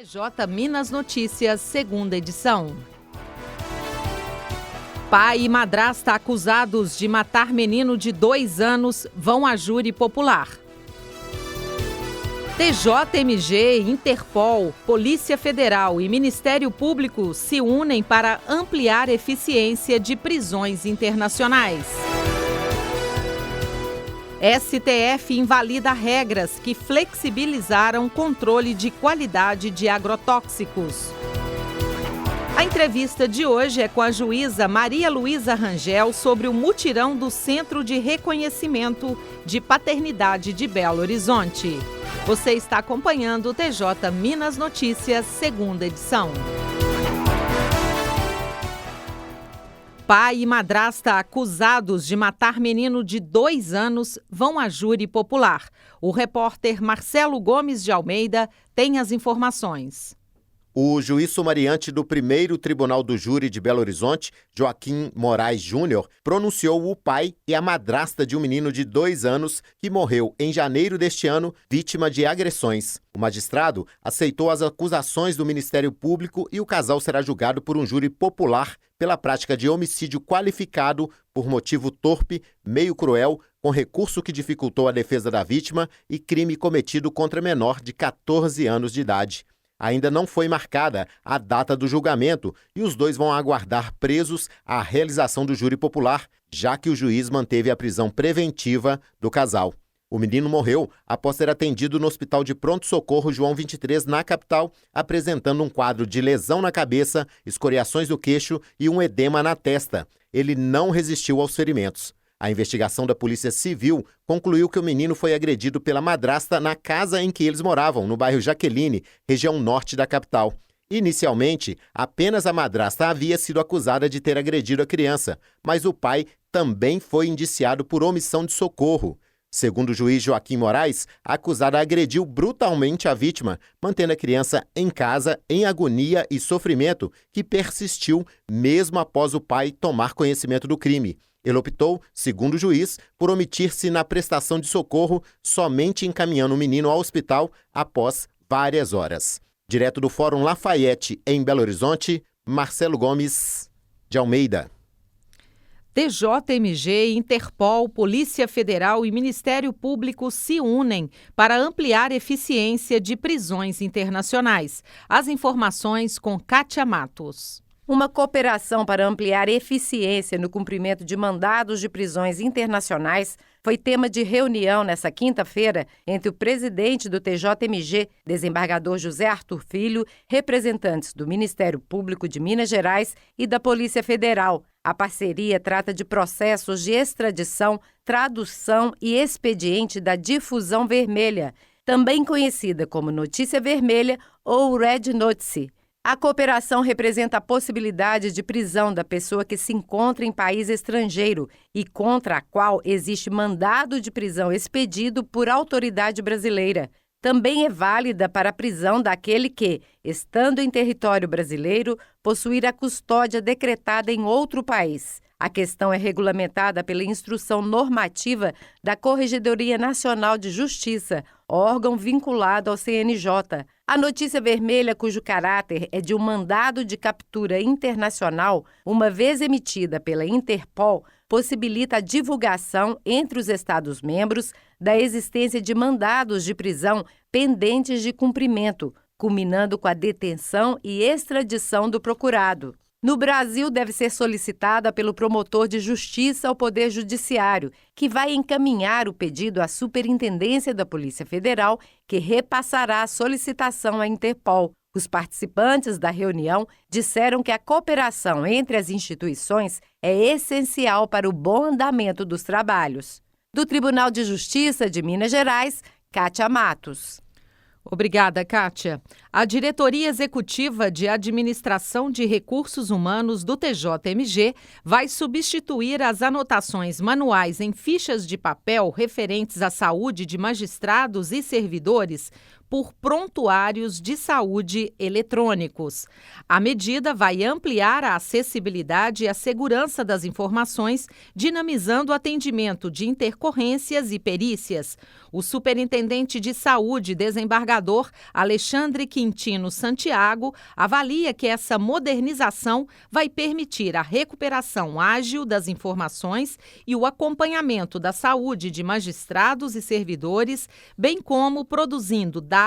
TJ Minas Notícias, segunda edição. Pai e madrasta acusados de matar menino de 2 anos vão a júri popular. TJMG, Interpol, Polícia Federal e Ministério Público se unem para ampliar eficiência de prisões internacionais. STF invalida regras que flexibilizaram controle de qualidade de agrotóxicos. A entrevista de hoje é com a juíza Maria Luísa Rangel sobre o mutirão do Centro de Reconhecimento de Paternidade de Belo Horizonte. Você está acompanhando o TJ Minas Notícias, segunda edição. Pai e madrasta acusados de matar menino de 2 anos vão a júri popular. O repórter Marcelo Gomes de Almeida tem as informações. O juiz sumariante do primeiro Tribunal do Júri de Belo Horizonte, Joaquim Moraes Júnior, pronunciou o pai e a madrasta de um menino de 2 anos que morreu em janeiro deste ano, vítima de agressões. O magistrado aceitou as acusações do Ministério Público e o casal será julgado por um júri popular pela prática de homicídio qualificado por motivo torpe, meio cruel, com recurso que dificultou a defesa da vítima e crime cometido contra menor de 14 anos de idade. Ainda não foi marcada a data do julgamento e os dois vão aguardar presos a realização do júri popular, já que o juiz manteve a prisão preventiva do casal. O menino morreu após ser atendido no Hospital de Pronto-Socorro João 23, na capital, apresentando um quadro de lesão na cabeça, escoriações do queixo e um edema na testa. Ele não resistiu aos ferimentos. A investigação da Polícia Civil concluiu que o menino foi agredido pela madrasta na casa em que eles moravam, no bairro Jaqueline, região norte da capital. Inicialmente, apenas a madrasta havia sido acusada de ter agredido a criança, mas o pai também foi indiciado por omissão de socorro. Segundo o juiz Joaquim Moraes, a acusada agrediu brutalmente a vítima, mantendo a criança em casa em agonia e sofrimento que persistiu mesmo após o pai tomar conhecimento do crime. Ele optou, segundo o juiz, por omitir-se na prestação de socorro, somente encaminhando o menino ao hospital após várias horas. Direto do Fórum Lafayette, em Belo Horizonte, Marcelo Gomes de Almeida. TJMG, Interpol, Polícia Federal e Ministério Público se unem para ampliar eficiência de prisões internacionais. As informações com Kátia Matos. Uma cooperação para ampliar eficiência no cumprimento de mandados de prisões internacionais foi tema de reunião nesta quinta-feira entre o presidente do TJMG, desembargador José Arthur Filho, representantes do Ministério Público de Minas Gerais e da Polícia Federal. A parceria trata de processos de extradição, tradução e expediente da difusão vermelha, também conhecida como notícia vermelha ou Red Notice. A cooperação representa a possibilidade de prisão da pessoa que se encontra em país estrangeiro e contra a qual existe mandado de prisão expedido por autoridade brasileira. Também é válida para a prisão daquele que, estando em território brasileiro, possuir a custódia decretada em outro país. A questão é regulamentada pela Instrução Normativa da Corregedoria Nacional de Justiça, órgão vinculado ao CNJ. A notícia vermelha, cujo caráter é de um mandado de captura internacional, uma vez emitida pela Interpol, possibilita a divulgação entre os Estados-membros da existência de mandados de prisão pendentes de cumprimento, culminando com a detenção e extradição do procurado. No Brasil, deve ser solicitada pelo promotor de justiça ao Poder Judiciário, que vai encaminhar o pedido à Superintendência da Polícia Federal, que repassará a solicitação à Interpol. Os participantes da reunião disseram que a cooperação entre as instituições é essencial para o bom andamento dos trabalhos. Do Tribunal de Justiça de Minas Gerais, Kátia Matos. Obrigada, Kátia. A Diretoria Executiva de Administração de Recursos Humanos do TJMG vai substituir as anotações manuais em fichas de papel referentes à saúde de magistrados e servidores por prontuários de saúde eletrônicos. A medida vai ampliar a acessibilidade e a segurança das informações, dinamizando o atendimento de intercorrências e perícias. O superintendente de saúde, desembargador Alexandre Quintino Santiago, avalia que essa modernização vai permitir a recuperação ágil das informações e o acompanhamento da saúde de magistrados e servidores, bem como produzindo dados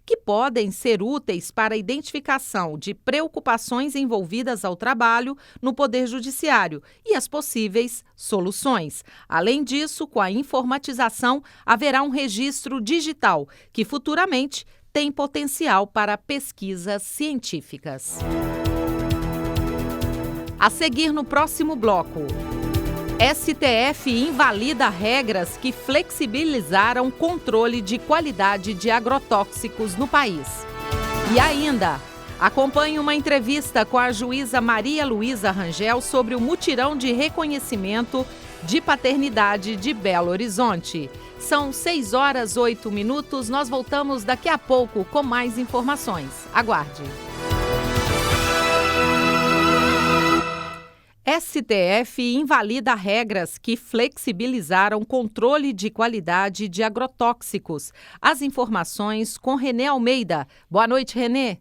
que podem ser úteis para a identificação de preocupações envolvidas ao trabalho no Poder Judiciário e as possíveis soluções. Além disso, com a informatização, haverá um registro digital que futuramente tem potencial para pesquisas científicas. A seguir no próximo bloco. STF invalida regras que flexibilizaram controle de qualidade de agrotóxicos no país. E ainda, acompanhe uma entrevista com a juíza Maria Luísa Rangel sobre o mutirão de reconhecimento de paternidade de Belo Horizonte. São 6h08. Nós voltamos daqui a pouco com mais informações. Aguarde. STF invalida regras que flexibilizaram controle de qualidade de agrotóxicos. As informações com Renê Almeida. Boa noite, Renê.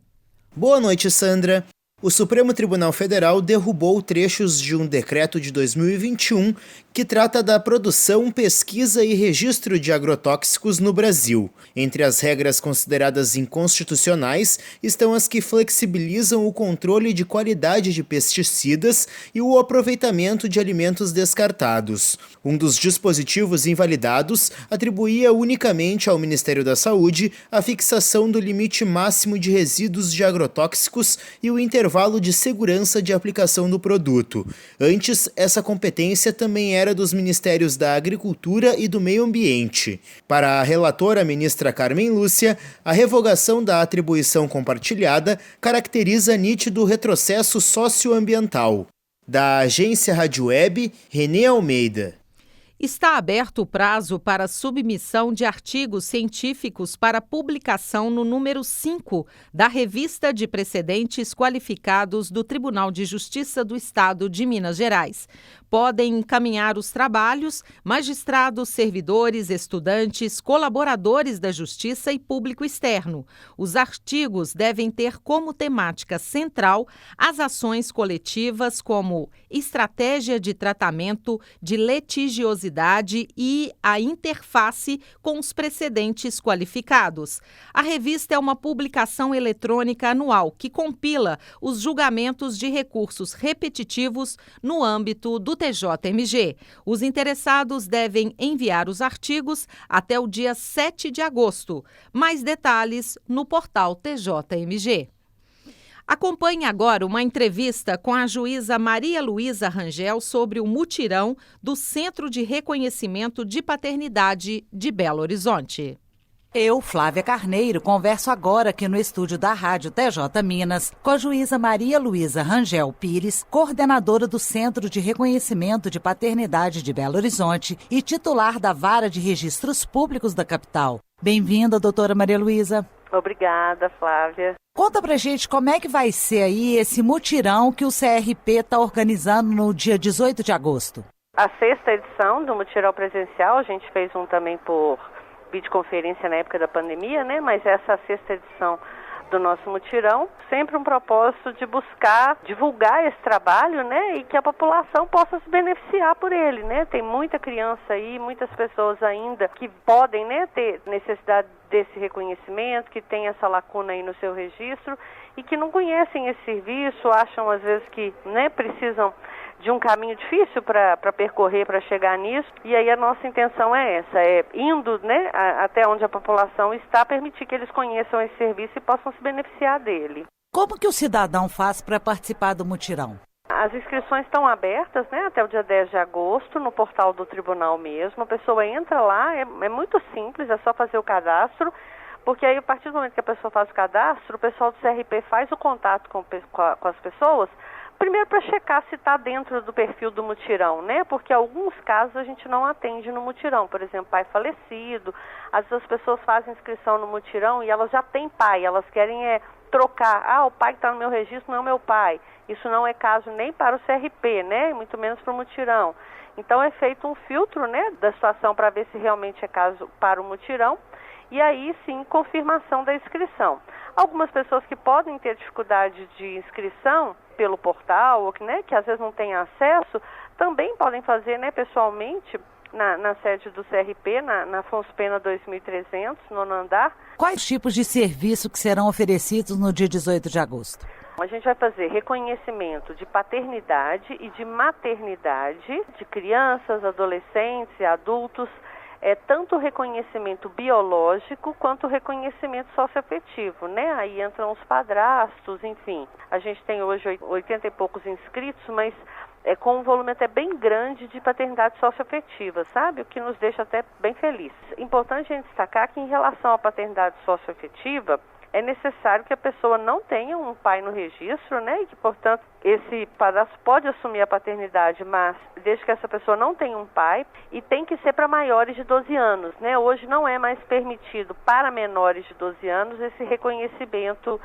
Boa noite, Sandra. O Supremo Tribunal Federal derrubou trechos de um decreto de 2021 que trata da produção, pesquisa e registro de agrotóxicos no Brasil. Entre as regras consideradas inconstitucionais estão as que flexibilizam o controle de qualidade de pesticidas e o aproveitamento de alimentos descartados. Um dos dispositivos invalidados atribuía unicamente ao Ministério da Saúde a fixação do limite máximo de resíduos de agrotóxicos e o intervalo de segurança de aplicação do produto. Antes, essa competência também era dos Ministérios da Agricultura e do Meio Ambiente. Para a relatora ministra Carmen Lúcia, a revogação da atribuição compartilhada caracteriza nítido retrocesso socioambiental. Da agência Rádio Web, Renê Almeida. Está aberto o prazo para submissão de artigos científicos para publicação no número 5 da Revista de Precedentes Qualificados do Tribunal de Justiça do Estado de Minas Gerais. Podem encaminhar os trabalhos magistrados, servidores, estudantes, colaboradores da Justiça e público externo. Os artigos devem ter como temática central as ações coletivas como estratégia de tratamento de litigiosidade e a interface com os precedentes qualificados. A revista é uma publicação eletrônica anual que compila os julgamentos de recursos repetitivos no âmbito do TJMG. Os interessados devem enviar os artigos até o dia 7 de agosto. Mais detalhes no portal TJMG. Acompanhe agora uma entrevista com a juíza Maria Luísa Rangel sobre o mutirão do Centro de Reconhecimento de Paternidade de Belo Horizonte. Eu, Flávia Carneiro, converso agora aqui no estúdio da Rádio TJ Minas com a juíza Maria Luísa Rangel Pires, coordenadora do Centro de Reconhecimento de Paternidade de Belo Horizonte e titular da Vara de Registros Públicos da capital. Bem-vinda, doutora Maria Luísa. Obrigada, Flávia. Conta pra gente como é que vai ser aí esse mutirão que o CRP está organizando no dia 18 de agosto. A 6ª edição do mutirão presencial, a gente fez um também por videoconferência na época da pandemia, né? Mas essa é a 6ª edição do nosso mutirão, sempre um propósito de buscar divulgar esse trabalho, né? E que a população possa se beneficiar por ele, né? Tem muita criança aí, muitas pessoas ainda que podem, né, ter necessidade desse reconhecimento, que tem essa lacuna aí no seu registro e que não conhecem esse serviço, acham às vezes que, né, precisam de um caminho difícil para percorrer, para chegar nisso, e aí a nossa intenção é essa, indo, né, até onde a população está, permitir que eles conheçam esse serviço e possam se beneficiar dele. Como que o cidadão faz para participar do mutirão? As inscrições estão abertas, né, até o dia 10 de agosto, no portal do tribunal mesmo. A pessoa entra lá, é muito simples, é só fazer o cadastro, porque aí a partir do momento que a pessoa faz o cadastro, o pessoal do CRP faz o contato com as pessoas Primeiro para checar se está dentro do perfil do mutirão, né? Porque alguns casos a gente não atende no mutirão. Por exemplo, pai falecido. Às vezes as pessoas fazem inscrição no mutirão e elas já têm pai, elas querem trocar. O pai que está no meu registro não é o meu pai. Isso não é caso nem para o CRP, né? Muito menos para o mutirão. Então é feito um filtro, né, da situação para ver se realmente é caso para o mutirão. E aí sim, confirmação da inscrição. Algumas pessoas que podem ter dificuldade de inscrição pelo portal, ou né, que às vezes não têm acesso, também podem fazer, né, pessoalmente na sede do CRP, na Afonso Pena 2300, no andar. Quais tipos de serviço que serão oferecidos no dia 18 de agosto? A gente vai fazer reconhecimento de paternidade e de maternidade de crianças, adolescentes e adultos, tanto reconhecimento biológico quanto reconhecimento socioafetivo, né? Aí entram os padrastos, enfim. A gente tem hoje 80 e poucos inscritos, mas com um volume até bem grande de paternidade socioafetiva, sabe? O que nos deixa até bem felizes. Importante a gente destacar que em relação à paternidade socioafetiva, é necessário que a pessoa não tenha um pai no registro, né? E que, portanto, esse padrasto pode assumir a paternidade, mas desde que essa pessoa não tenha um pai, e tem que ser para maiores de 12 anos, né? Hoje não é mais permitido para menores de 12 anos esse reconhecimento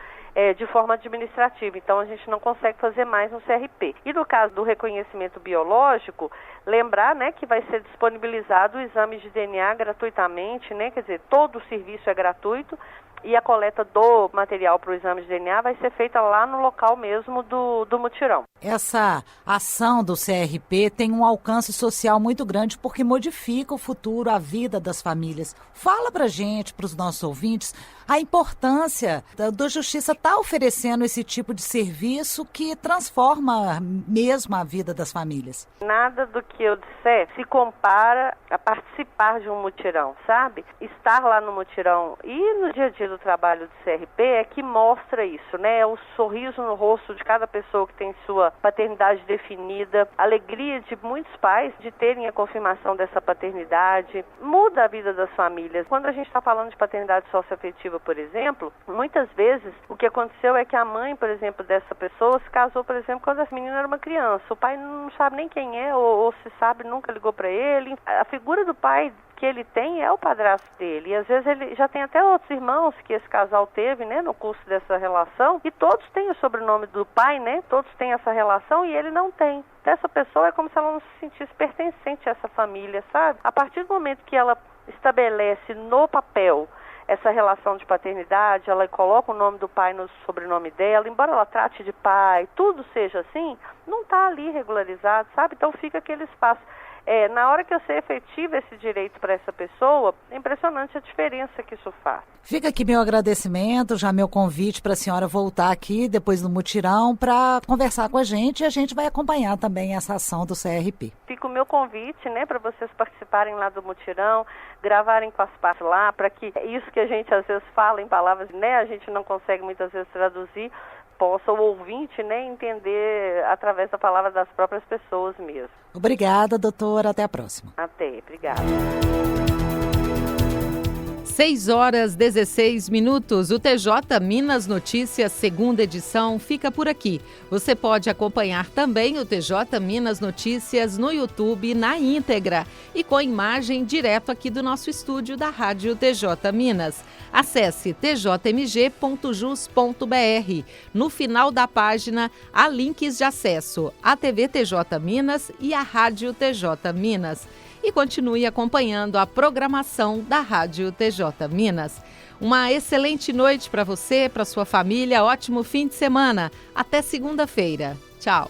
de forma administrativa. Então, a gente não consegue fazer mais no CRP. E no caso do reconhecimento biológico, lembrar, né, que vai ser disponibilizado o exame de DNA gratuitamente, né? Quer dizer, todo o serviço é gratuito, e a coleta do material para o exame de DNA vai ser feita lá no local mesmo do mutirão. Essa ação do CRP tem um alcance social muito grande porque modifica o futuro, a vida das famílias. Fala pra gente, para os nossos ouvintes, a importância da Justiça estar oferecendo esse tipo de serviço que transforma mesmo a vida das famílias. Nada do que eu disser se compara a participar de um mutirão, sabe? Estar lá no mutirão e no dia a dia do trabalho do CRP é que mostra isso, né? O sorriso no rosto de cada pessoa que tem sua paternidade definida, a alegria de muitos pais de terem a confirmação dessa paternidade, muda a vida das famílias. Quando a gente está falando de paternidade socioafetiva, por exemplo, muitas vezes o que aconteceu é que a mãe, por exemplo, dessa pessoa se casou, por exemplo, quando essa menina era uma criança. O pai não sabe nem quem é, ou se sabe, nunca ligou para ele. A figura do pai que ele tem é o padrasto dele, e às vezes ele já tem até outros irmãos que esse casal teve, né, no curso dessa relação, e todos têm o sobrenome do pai, né, todos têm essa relação e ele não tem. Essa pessoa é como se ela não se sentisse pertencente a essa família, sabe? A partir do momento que ela estabelece no papel essa relação de paternidade, ela coloca o nome do pai no sobrenome dela, embora ela trate de pai, tudo seja assim, não está ali regularizado, sabe? Então fica aquele espaço. Na hora que você efetiva esse direito para essa pessoa, é impressionante a diferença que isso faz. Fica aqui meu agradecimento, já meu convite para a senhora voltar aqui depois do mutirão para conversar com a gente, e a gente vai acompanhar também essa ação do CRP. Fica o meu convite, né, para vocês participarem lá do mutirão, gravarem com as partes lá, para que isso que a gente às vezes fala em palavras, né, a gente não consegue muitas vezes traduzir, possa o ouvinte, né, entender através da palavra das próprias pessoas mesmo. Obrigada, doutora. Até a próxima. Até. Obrigada. 6h16. O TJ Minas Notícias, segunda edição, fica por aqui. Você pode acompanhar também o TJ Minas Notícias no YouTube na íntegra e com imagem direto aqui do nosso estúdio da Rádio TJ Minas. Acesse tjmg.jus.br. No final da página, há links de acesso à TV TJ Minas e à Rádio TJ Minas. E continue acompanhando a programação da Rádio TJ Minas. Uma excelente noite para você, para sua família, ótimo fim de semana. Até segunda-feira. Tchau.